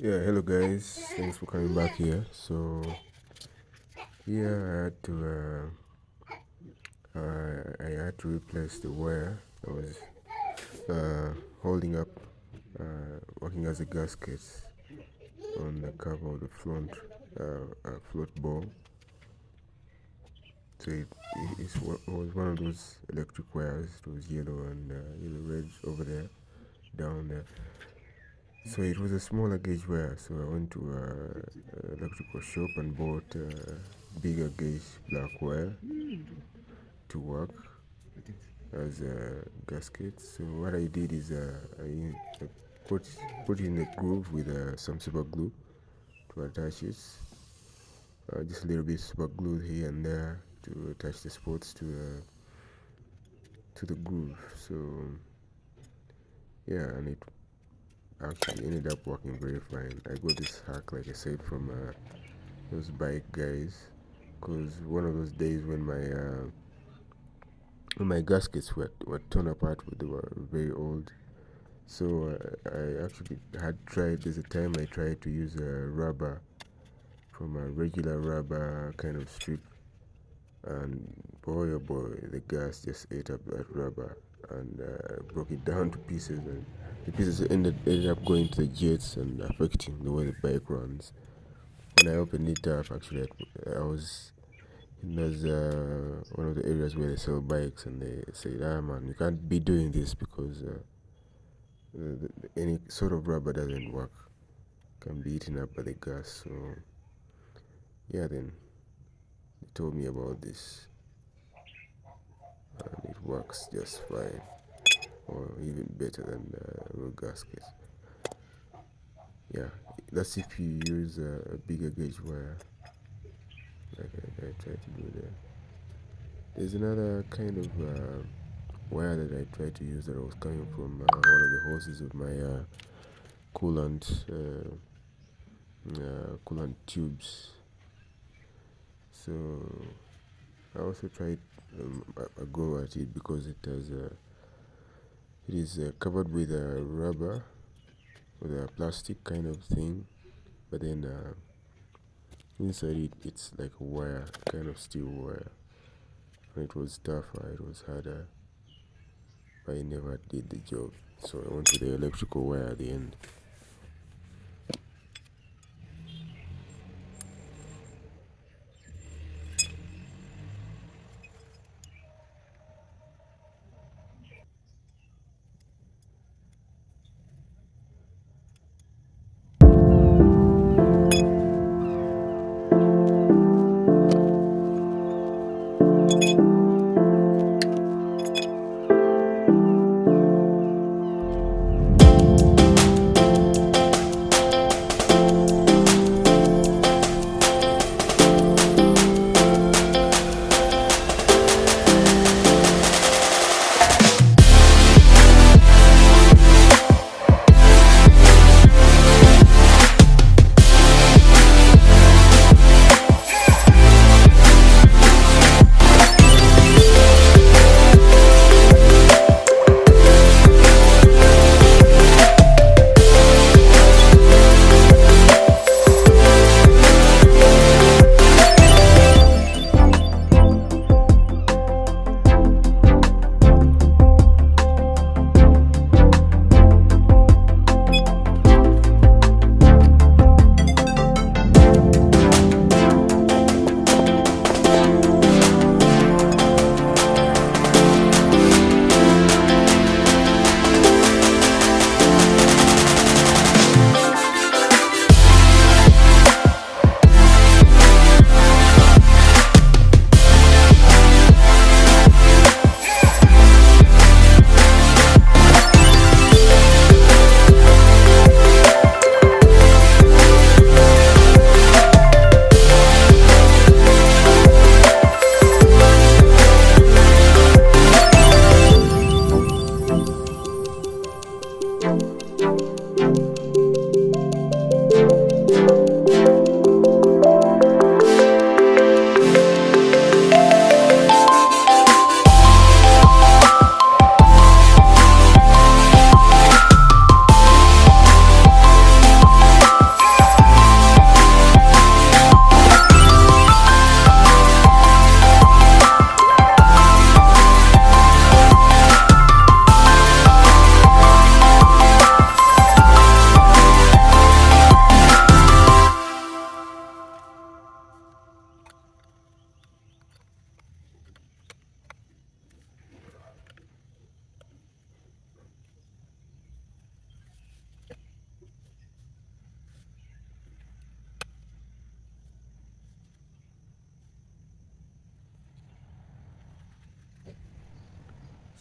Yeah, hello guys. Thanks for coming back here. I had to replace the wire that was holding up, working as a gasket on the cover of the float ball. So it was one of those electric wires. It was yellow and yellow red over there, down there. So it was a smaller gauge wire. So I went to electrical shop and bought bigger gauge black wire to work as a gasket. So what I did is I put put in the groove with some super glue to attach it. Just a little bit super glue here and there to attach the spots to the groove. So yeah, and it actually ended up working very fine. I got this hack, like I said, from those bike guys, because one of those days when my gaskets were torn apart, they were very old. So I actually had tried. There's a time I tried to use a rubber from a regular rubber kind of strip, and boy oh boy, the gas just ate up that rubber and broke it down to pieces, and the pieces ended up going to the jets and affecting the way the bike runs. When I opened it up, actually, I was in those one of the areas where they sell bikes, and they said, "Ah man, you can't be doing this because any sort of rubber doesn't work. Can be eaten up by the gas." So yeah, then they told me about this, and it works just fine, or even better than the real gasket. Yeah, that's if you use a bigger gauge wire, like I tried to do there. There's another kind of wire that I tried to use that was coming from one of the hoses of my coolant tubes. So I also tried a go at it because it is covered with a rubber, with a plastic kind of thing, but then inside it's like a wire, kind of steel wire, and it was tougher, it was harder, but it never did the job. So I went with the electrical wire at the end.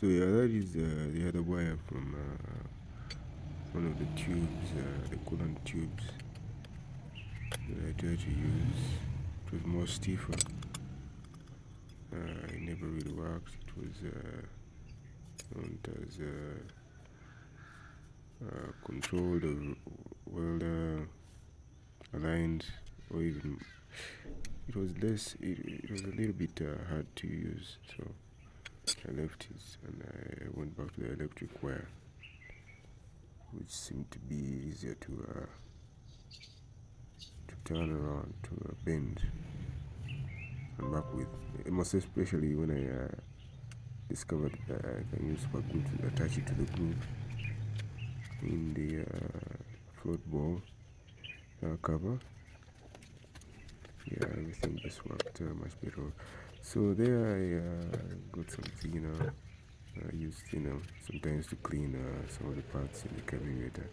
So yeah, that is the other wire from one of the tubes, the coolant tubes that I tried to use. It was more stiffer. It never really worked. It was not as controlled or well aligned, or even it was less. It was a little bit hard to use. So I left it and I went back to the electric wire, which seemed to be easier to turn around, to bend and work with. Most especially when I discovered that I can use super glue to attach it to the glue in the float ball cover. Yeah, everything just worked much better. So there I got some thinner. I used thinner sometimes to clean some of the parts in the carburetor.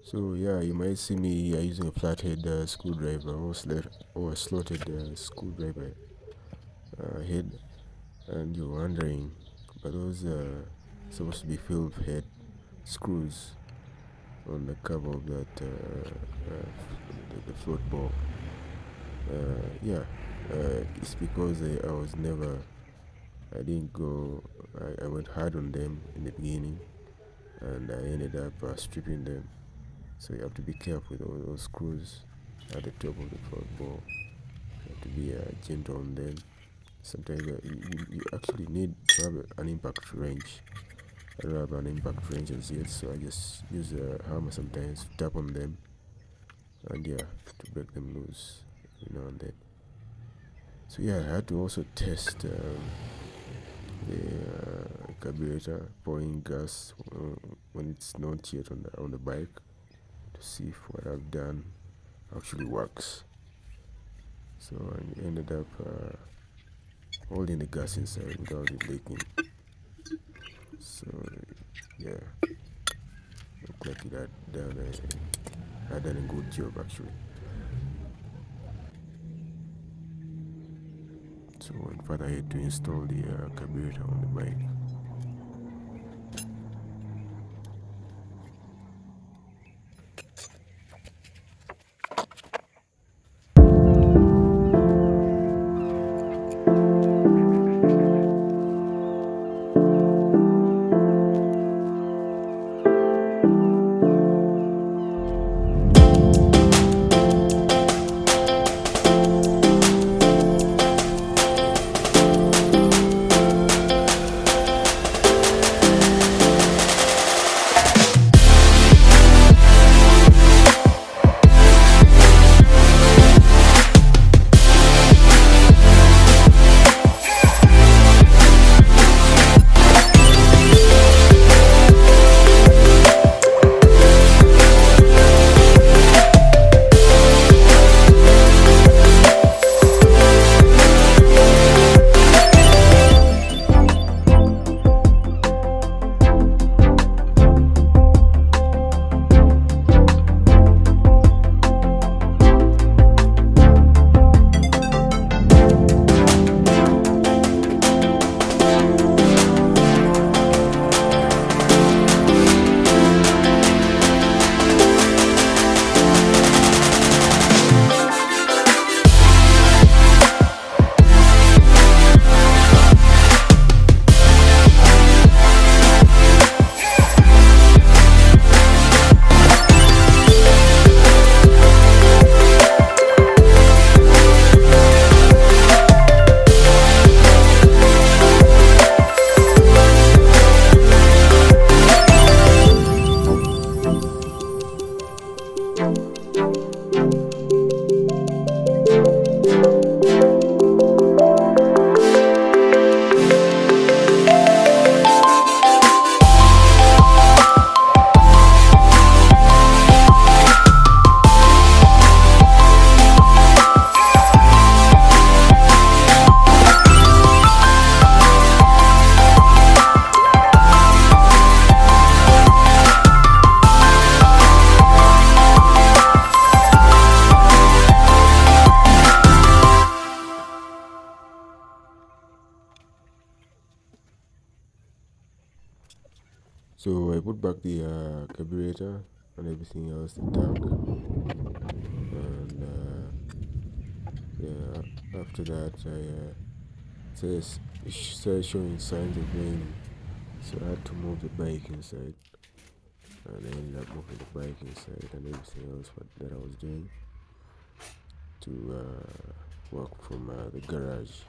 So yeah, you might see me using a flathead screwdriver or a slotted screwdriver head, and you're wondering, but those supposed to be filled head screws on the cover of that the float ball. Yeah, it's because I didn't go. I went hard on them in the beginning, and I ended up stripping them. So you have to be careful with all those screws at the top of the float ball. You have to be gentle on them. Sometimes you actually need to have an impact range. I don't have an impact range as yet, so I just use a hammer sometimes to tap on them, and yeah, to break them loose every now and then. So yeah, I had to also test the carburetor, pouring gas when it's not yet on the bike, to see if what I've done actually works. So I ended up holding the gas inside without it leaking. So yeah, looked like it had done a good job actually. So I went further ahead to install the carburetor on the bike. So I put back the carburetor and everything else, the tank, and yeah, after that I started showing signs of raining, so I had to move the bike inside, and I ended up moving the bike inside and everything else that I was doing to work from the garage.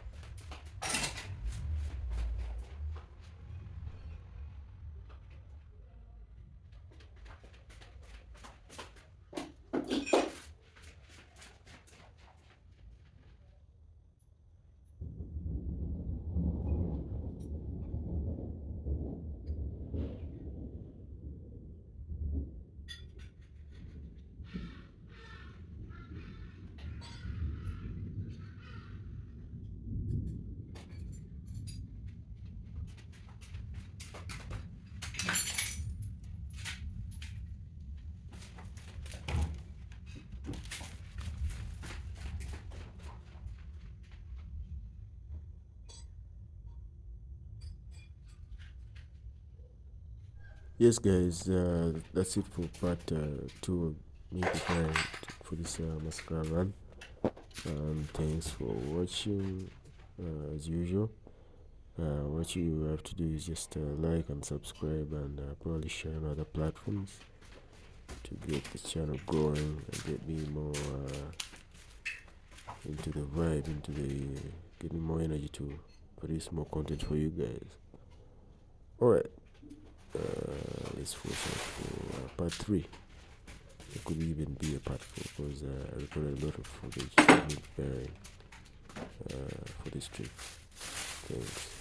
Yes, guys, that's it for part 2 of me preparing for this Masaka run. Thanks for watching. As usual, what you have to do is just like and subscribe, and probably share on other platforms to get the channel growing and get me more into the vibe, get me more energy to produce more content for you guys. Alright, let's watch out for part 3. It could even be a part 4 because I recorded a lot of footage of me preparing for this trip. Thanks.